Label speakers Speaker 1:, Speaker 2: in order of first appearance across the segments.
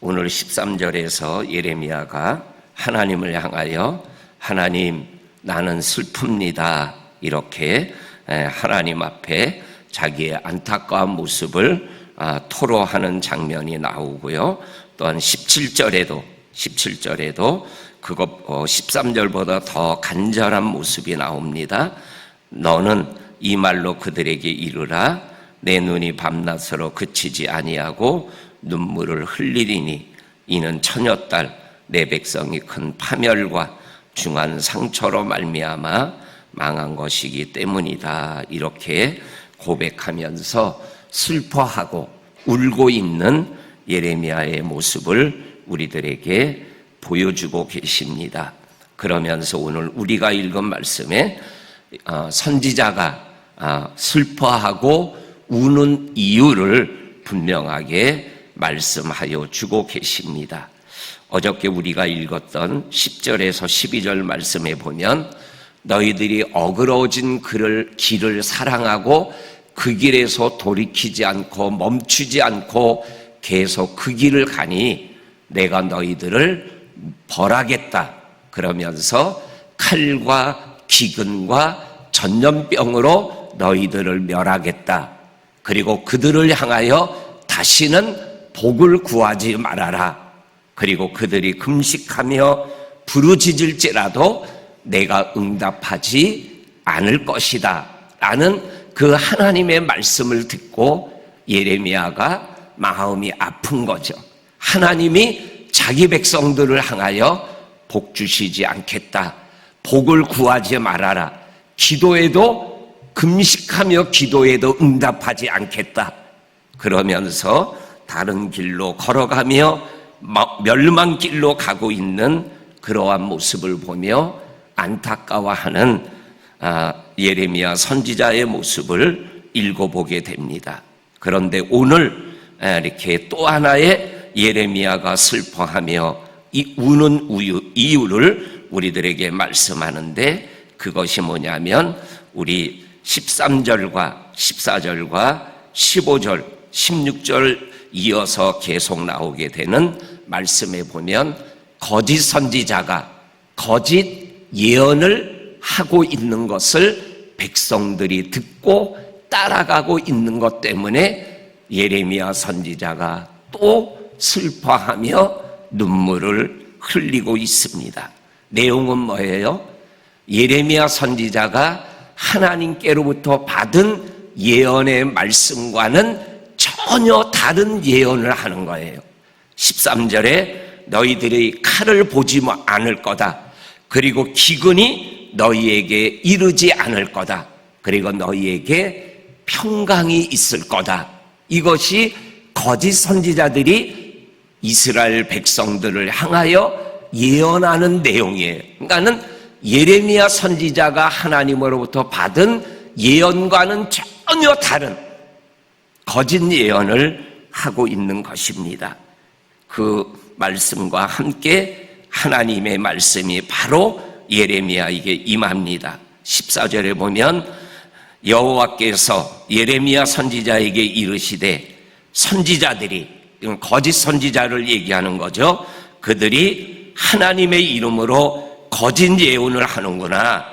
Speaker 1: 오늘 13절에서 예레미야가 하나님을 향하여 하나님 나는 슬픕니다 이렇게 하나님 앞에 자기의 안타까운 모습을 토로하는 장면이 나오고요. 또한 17절에도 그것 13절보다 더 간절한 모습이 나옵니다. 너는 이 말로 그들에게 이르라. 내 눈이 밤낮으로 그치지 아니하고 눈물을 흘리리니 이는 처녀딸 내 백성이 큰 파멸과 중한 상처로 말미암아 망한 것이기 때문이다. 이렇게 고백하면서 슬퍼하고 울고 있는 예레미야의 모습을 우리들에게 보여주고 계십니다. 그러면서 오늘 우리가 읽은 말씀에 선지자가 슬퍼하고 우는 이유를 분명하게 말씀하여 주고 계십니다. 어저께 우리가 읽었던 10절에서 12절 말씀에 보면 너희들이 어그러진 길을 사랑하고 그 길에서 돌이키지 않고 멈추지 않고 계속 그 길을 가니 내가 너희들을 벌하겠다. 그러면서 칼과 기근과 전염병으로 너희들을 멸하겠다. 그리고 그들을 향하여 다시는 복을 구하지 말아라. 그리고 그들이 금식하며 부르짖을지라도 내가 응답하지 않을 것이다 라는 그 하나님의 말씀을 듣고 예레미야가 마음이 아픈 거죠. 하나님이 자기 백성들을 향하여 복 주시지 않겠다. 복을 구하지 말아라. 기도에도 금식하며 기도에도 응답하지 않겠다. 그러면서 다른 길로 걸어가며 멸망길로 가고 있는 그러한 모습을 보며 안타까워하는 예레미야 선지자의 모습을 읽어보게 됩니다. 그런데 오늘 이렇게 또 하나의 예레미야가 슬퍼하며 이 우는 이유를 우리들에게 말씀하는데 그것이 뭐냐면 우리 13절과 14절과 15절, 16절 이어서 계속 나오게 되는 말씀에 보면 거짓 선지자가 거짓 예언을 하고 있는 것을 백성들이 듣고 따라가고 있는 것 때문에 예레미야 선지자가 또 슬퍼하며 눈물을 흘리고 있습니다. 내용은 뭐예요? 예레미야 선지자가 하나님께로부터 받은 예언의 말씀과는 전혀 다른 예언을 하는 거예요. 13절에 너희들이 칼을 보지 않을 거다. 그리고 기근이 너희에게 이르지 않을 거다. 그리고 너희에게 평강이 있을 거다. 이것이 거짓 선지자들이 이스라엘 백성들을 향하여 예언하는 내용이에요. 그러니까는 예레미야 선지자가 하나님으로부터 받은 예언과는 전혀 다른 거짓 예언을 하고 있는 것입니다. 그 말씀과 함께 하나님의 말씀이 바로 예레미야에게 임합니다. 14절에 보면 여호와께서 예레미야 선지자에게 이르시되 선지자들이, 거짓 선지자를 얘기하는 거죠. 그들이 하나님의 이름으로 거짓 예언을 하는구나.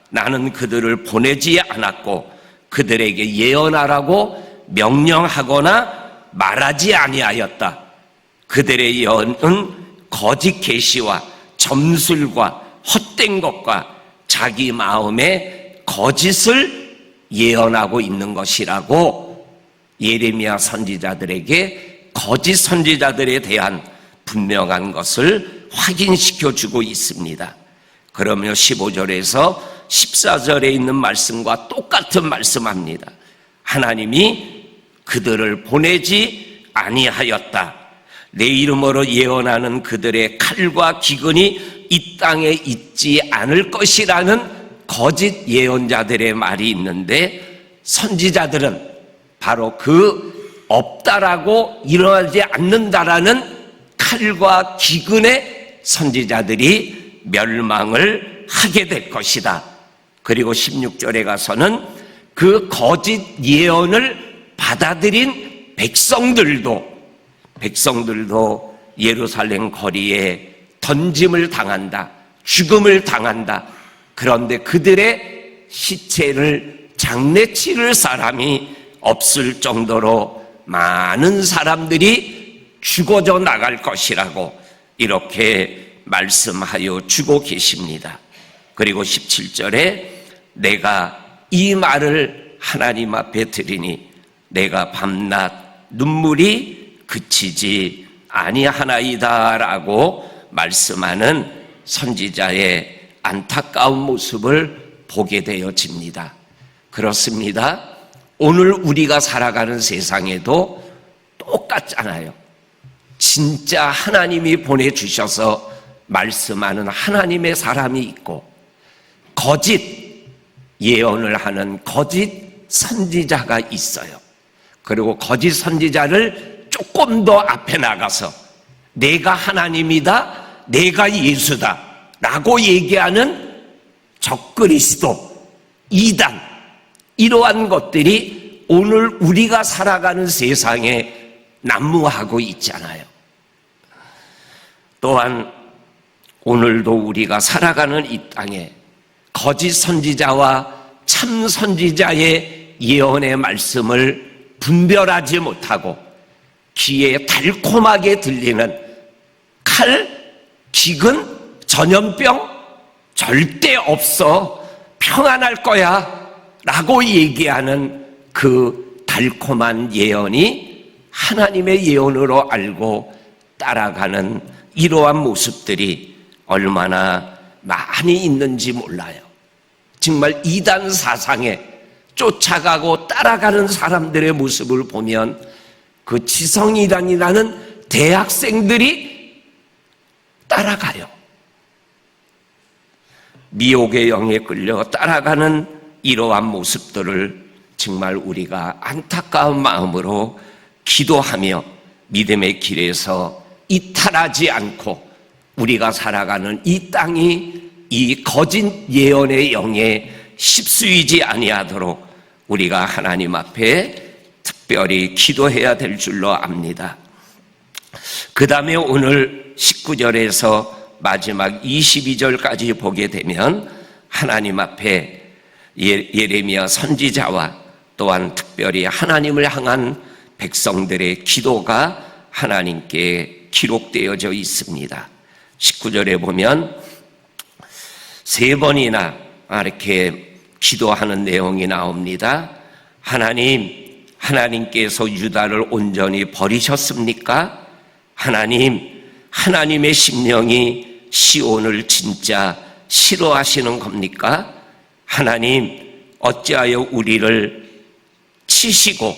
Speaker 1: 나는 그들을 보내지 않았고 그들에게 예언하라고 명령하거나 말하지 아니하였다. 그들의 예언은 거짓 계시와 점술과 헛된 것과 자기 마음에 거짓을 예언하고 있는 것이라고 예레미야 선지자들에게 거짓 선지자들에 대한 분명한 것을 확인시켜 주고 있습니다. 그러면 15절에서 14절에 있는 말씀과 똑같은 말씀합니다. 하나님이 그들을 보내지 아니하였다. 내 이름으로 예언하는 그들의 칼과 기근이 이 땅에 있지 않을 것이라는 거짓 예언자들의 말이 있는데 선지자들은 바로 그 없다라고 일어나지 않는다라는 칼과 기근의 선지자들이 멸망을 하게 될 것이다. 그리고 16절에 가서는 그 거짓 예언을 받아들인 백성들도 예루살렘 거리에 던짐을 당한다, 죽음을 당한다. 그런데 그들의 시체를 장례치를 사람이 없을 정도로 많은 사람들이 죽어져 나갈 것이라고 이렇게 말씀하여 주고 계십니다. 그리고 17절에 내가 이 말을 하나님 앞에 드리니 내가 밤낮 눈물이 그치지 아니하나이다 라고 말씀하는 선지자의 안타까운 모습을 보게 되어집니다. 그렇습니다. 오늘 우리가 살아가는 세상에도 똑같잖아요. 진짜 하나님이 보내주셔서 말씀하는 하나님의 사람이 있고 거짓 예언을 하는 거짓 선지자가 있어요. 그리고 거짓 선지자를 조금 더 앞에 나가서 내가 하나님이다, 내가 예수다 라고 얘기하는 적그리스도, 이단, 이러한 것들이 오늘 우리가 살아가는 세상에 난무하고 있잖아요. 또한 오늘도 우리가 살아가는 이 땅에 거짓 선지자와 참 선지자의 예언의 말씀을 분별하지 못하고 귀에 달콤하게 들리는 칼, 기근, 전염병 절대 없어, 평안할 거야 라고 얘기하는 그 달콤한 예언이 하나님의 예언으로 알고 따라가는 이러한 모습들이 얼마나 많이 있는지 몰라요. 정말 이단 사상에 쫓아가고 따라가는 사람들의 모습을 보면 그 지성이단이라는 대학생들이 따라가요. 미혹의 영에 끌려 따라가는 이러한 모습들을 정말 우리가 안타까운 마음으로 기도하며 믿음의 길에서 이탈하지 않고 우리가 살아가는 이 땅이 이 거짓 예언의 영에 휩쓰이지 아니하도록 우리가 하나님 앞에 특별히 기도해야 될 줄로 압니다. 그 다음에 오늘 19절에서 마지막 22절까지 보게 되면 하나님 앞에 예레미야 선지자와 또한 특별히 하나님을 향한 백성들의 기도가 하나님께 기록되어져 있습니다. 19절에 보면 세 번이나 이렇게 기도하는 내용이 나옵니다. 하나님께서 유다를 온전히 버리셨습니까? 하나님의 심령이 시온을 진짜 싫어하시는 겁니까? 하나님, 어찌하여 우리를 치시고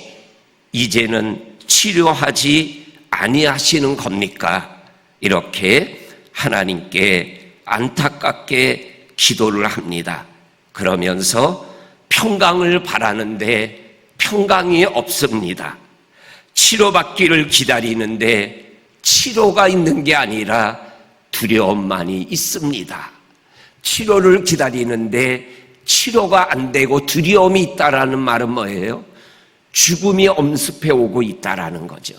Speaker 1: 이제는 치료하지 아니하시는 겁니까? 이렇게 하나님께 안타깝게 기도를 합니다. 그러면서 평강을 바라는데 평강이 없습니다. 치료받기를 기다리는데 치료가 있는 게 아니라 두려움만이 있습니다. 치료를 기다리는데 치료가 안 되고 두려움이 있다라는 말은 뭐예요? 죽음이 엄습해 오고 있다라는 거죠.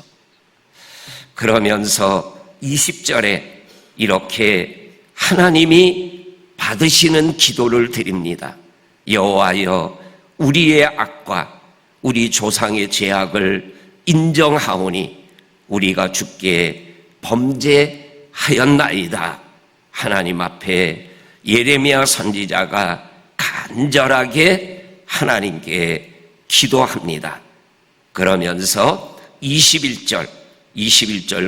Speaker 1: 그러면서 20절에 이렇게 하나님이 받으시는 기도를 드립니다. 여호와여, 우리의 악과 우리 조상의 죄악을 인정하오니 우리가 주께 범죄하였나이다. 하나님 앞에 예레미야 선지자가 간절하게 하나님께 기도합니다. 그러면서 21절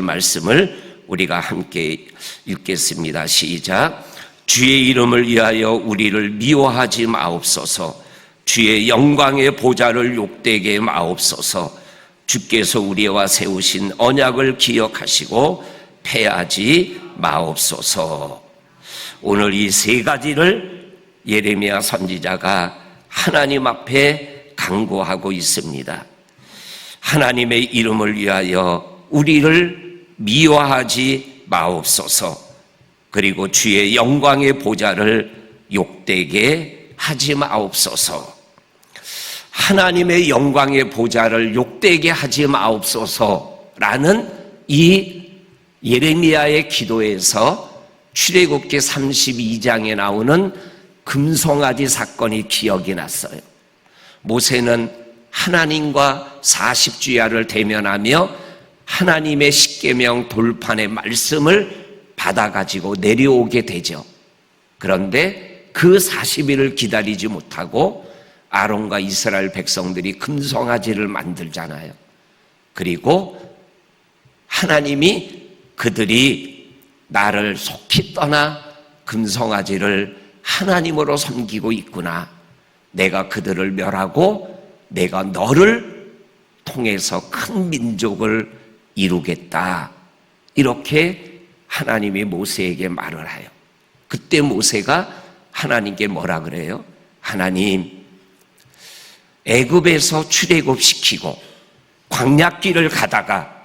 Speaker 1: 말씀을 우리가 함께 읽겠습니다. 시작. 주의 이름을 위하여 우리를 미워하지 마옵소서. 주의 영광의 보좌를 욕되게 마옵소서. 주께서 우리와 세우신 언약을 기억하시고 패하지 마옵소서. 오늘 이 세 가지를 예레미야 선지자가 하나님 앞에 간구하고 있습니다. 하나님의 이름을 위하여 우리를 미워하지 마옵소서. 그리고 주의 영광의 보좌를 욕되게 하지 마옵소서. 하나님의 영광의 보좌를 욕되게 하지 마옵소서라는 이 예레미야의 기도에서 출애굽기 32장에 나오는 금송아지 사건이 기억이 났어요. 모세는 하나님과 40주야를 대면하며 하나님의 십계명 돌판의 말씀을 받아가지고 내려오게 되죠. 그런데 그 40일을 기다리지 못하고 아론과 이스라엘 백성들이 금송아지를 만들잖아요. 그리고 하나님이 그들이 나를 속히 떠나 금송아지를 하나님으로 섬기고 있구나, 내가 그들을 멸하고 내가 너를 통해서 큰 민족을 이루겠다, 이렇게 하나님이 모세에게 말을 해요. 그때 모세가 하나님께 뭐라 그래요? 하나님, 애굽에서 출애굽시키고 광야길을 가다가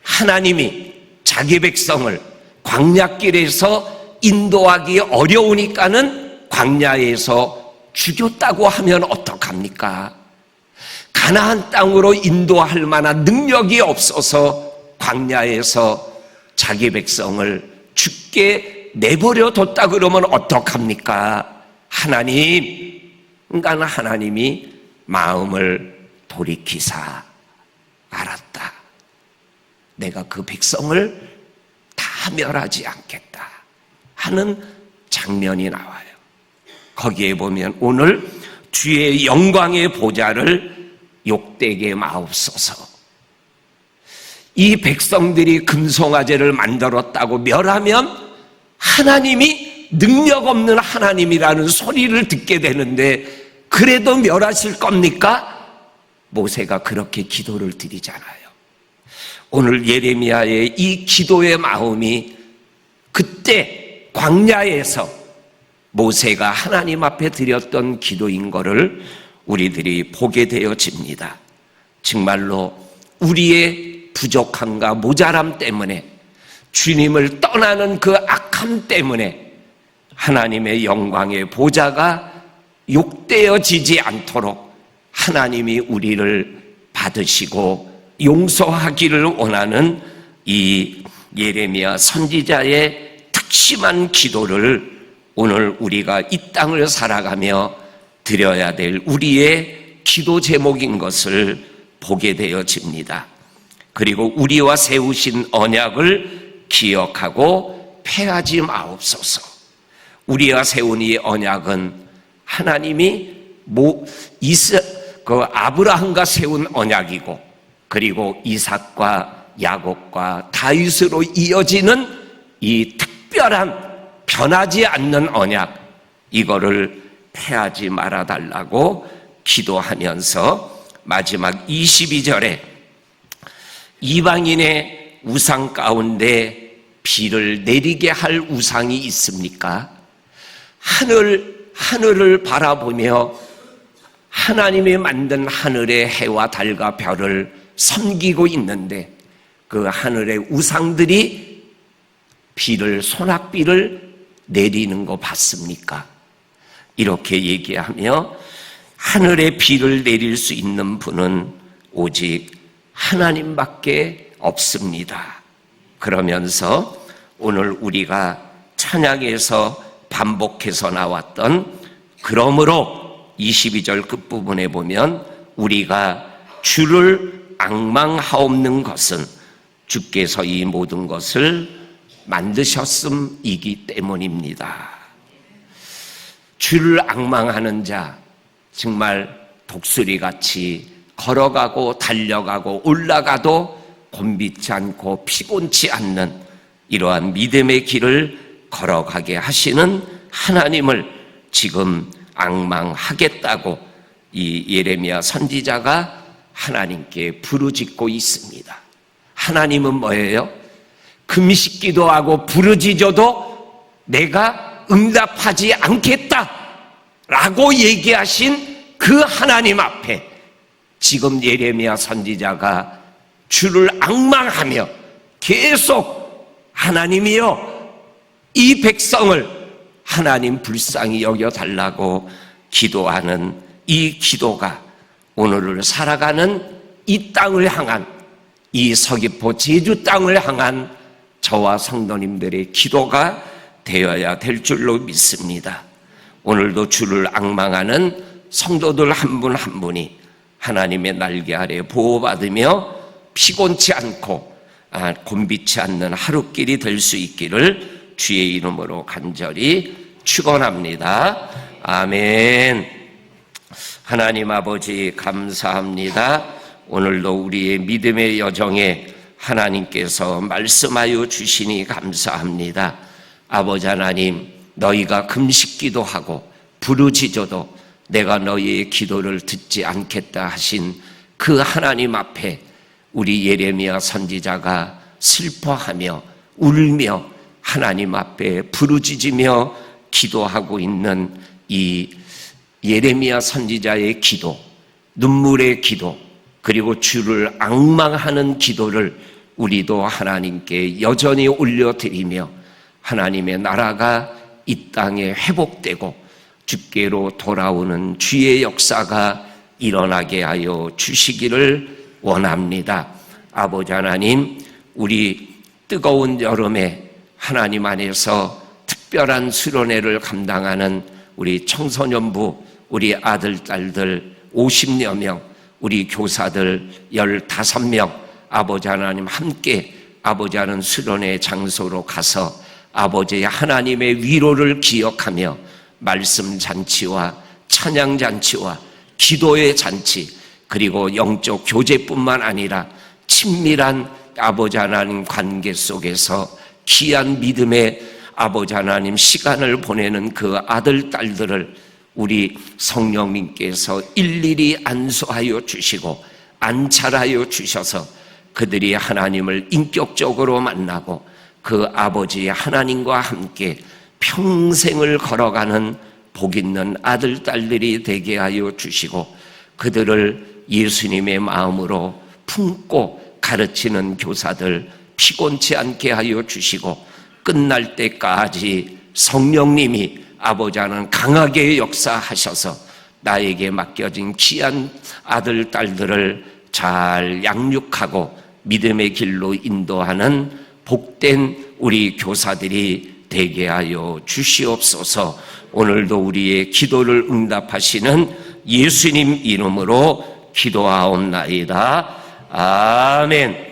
Speaker 1: 하나님이 자기 백성을 광야길에서 인도하기 어려우니까는 광야에서 죽였다고 하면 어떡합니까? 가나안 땅으로 인도할 만한 능력이 없어서 광야에서 자기 백성을 죽게 내버려 뒀다 그러면 어떡합니까? 하나님, 그러니까 하나님이 마음을 돌이키사 알았다, 내가 그 백성을 다 멸하지 않겠다 하는 장면이 나와요. 거기에 보면 오늘 주의 영광의 보좌를 욕되게 마옵소서. 이 백성들이 금송아지를 만들었다고 멸하면 하나님이 능력 없는 하나님이라는 소리를 듣게 되는데, 그래도 멸하실 겁니까? 모세가 그렇게 기도를 드리잖아요. 오늘 예레미야의 이 기도의 마음이 그때 광야에서 모세가 하나님 앞에 드렸던 기도인 것을 우리들이 보게 되어집니다. 정말로 우리의 부족함과 모자람 때문에, 주님을 떠나는 그 악함 때문에 하나님의 영광의 보좌가 욕되어지지 않도록 하나님이 우리를 받으시고 용서하기를 원하는 이 예레미야 선지자의 특심한 기도를 오늘 우리가 이 땅을 살아가며 드려야 될 우리의 기도 제목인 것을 보게 되어집니다. 그리고 우리와 세우신 언약을 기억하고 패하지 마옵소서. 우리와 세운 이 언약은 하나님이 아브라함과 세운 언약이고, 그리고 이삭과 야곱과 다윗으로 이어지는 이 특별한 변하지 않는 언약, 이거를 패하지 말아달라고 기도하면서 마지막 22절에 이방인의 우상 가운데 비를 내리게 할 우상이 있습니까? 하늘을 바라보며 하나님이 만든 하늘의 해와 달과 별을 섬기고 있는데 그 하늘의 우상들이 소낙비를 내리는 거 봤습니까? 이렇게 얘기하며 하늘의 비를 내릴 수 있는 분은 오직 하나님밖에 없습니다. 그러면서 오늘 우리가 찬양에서 반복해서 나왔던 그러므로 22절 끝부분에 보면 우리가 주를 앙망하옵는 것은 주께서 이 모든 것을 만드셨음이기 때문입니다. 주를 앙망하는 자, 정말 독수리같이 걸어가고 달려가고 올라가도 곤비치 않고 피곤치 않는 이러한 믿음의 길을 걸어가게 하시는 하나님을 지금 앙망하겠다고 이 예레미야 선지자가 하나님께 부르짖고 있습니다. 하나님은 뭐예요? 금식 기도하고 부르짖어도 내가 응답하지 않겠다라고 얘기하신 그 하나님 앞에 지금 예레미야 선지자가 주를 앙망하며 계속 하나님이여 이 백성을 하나님 불쌍히 여겨달라고 기도하는 이 기도가 오늘을 살아가는 이 땅을 향한, 이 서귀포 제주 땅을 향한 저와 성도님들의 기도가 되어야 될 줄로 믿습니다. 오늘도 주를 앙망하는 성도들 한 분 한 분이 하나님의 날개 아래 보호받으며 피곤치 않고 곤비치 않는 하루길이 될 수 있기를 주의 이름으로 간절히 축원합니다. 아멘. 하나님 아버지 감사합니다. 오늘도 우리의 믿음의 여정에 하나님께서 말씀하여 주시니 감사합니다. 아버지 하나님, 너희가 금식기도 하고 부르짖어도 내가 너희의 기도를 듣지 않겠다 하신 그 하나님 앞에 우리 예레미야 선지자가 슬퍼하며 울며 하나님 앞에 부르짖으며 기도하고 있는 이 예레미야 선지자의 기도, 눈물의 기도, 그리고 주를 앙망하는 기도를 우리도 하나님께 여전히 올려드리며 하나님의 나라가 이 땅에 회복되고 주께로 돌아오는 주의 역사가 일어나게 하여 주시기를 원합니다. 아버지 하나님, 우리 뜨거운 여름에 하나님 안에서 특별한 수련회를 감당하는 우리 청소년부, 우리 아들, 딸들 50여 명, 우리 교사들 15명, 아버지 하나님 함께 아버지 하는 수련회 장소로 가서 아버지의 하나님의 위로를 기억하며 말씀 잔치와 찬양 잔치와 기도의 잔치, 그리고 영적 교제뿐만 아니라 친밀한 아버지 하나님 관계 속에서 귀한 믿음의 아버지 하나님 시간을 보내는 그 아들, 딸들을 우리 성령님께서 일일이 안수하여 주시고 안찰하여 주셔서 그들이 하나님을 인격적으로 만나고 그 아버지 하나님과 함께 평생을 걸어가는 복 있는 아들, 딸들이 되게 하여 주시고 그들을 예수님의 마음으로 품고 가르치는 교사들 피곤치 않게 하여 주시고 끝날 때까지 성령님이 아버지 하나님 강하게 역사하셔서 나에게 맡겨진 귀한 아들, 딸들을 잘 양육하고 믿음의 길로 인도하는 복된 우리 교사들이 되게 하여 주시옵소서. 오늘도 우리의 기도를 응답하시는 예수님 이름으로 기도하옵나이다. 아멘.